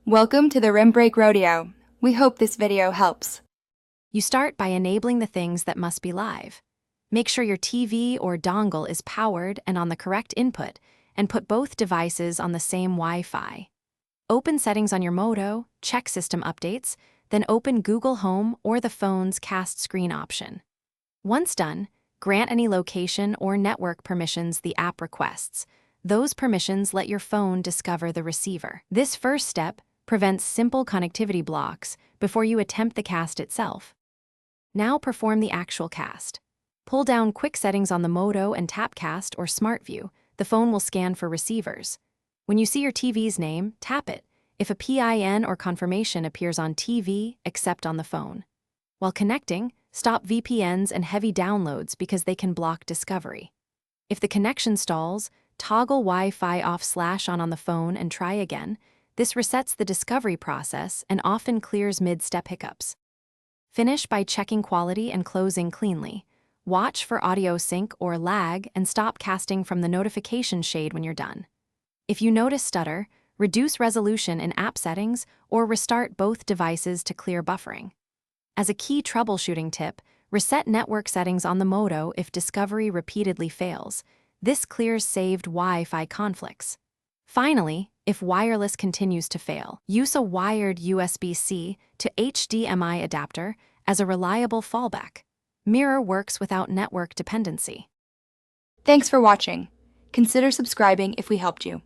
Welcome to the Rim Break Rodeo. We hope this video helps. You start by enabling the things that must be live. Make sure your TV or dongle is powered and on the correct input, and put both devices on the same Wi-Fi. Open settings on your Moto, check system updates, then open Google Home or the phone's cast screen option. Once done, grant any location or network permissions the app requests. Those permissions let your phone discover the receiver. This first step prevents simple connectivity blocks before you attempt the cast itself. Now perform the actual cast. Pull down quick settings on the Moto and tap Cast or Smart View. The phone will scan for receivers. When you see your TV's name, tap it. If a PIN or confirmation appears on TV, accept on the phone. While connecting, stop VPNs and heavy downloads because they can block discovery. If the connection stalls, toggle Wi-Fi off/on on the phone and try again. This resets the discovery process and often clears mid-step hiccups. Finish by checking quality and closing cleanly. Watch for audio sync or lag and stop casting from the notification shade when you're done. If you notice stutter, reduce resolution in app settings or restart both devices to clear buffering. As a key troubleshooting tip, reset network settings on the Moto if discovery repeatedly fails. This clears saved Wi-Fi conflicts. Finally, if wireless continues to fail, use a wired USB-C to HDMI adapter as a reliable fallback. Mirror works without network dependency. Thanks for watching. Consider subscribing if we helped you.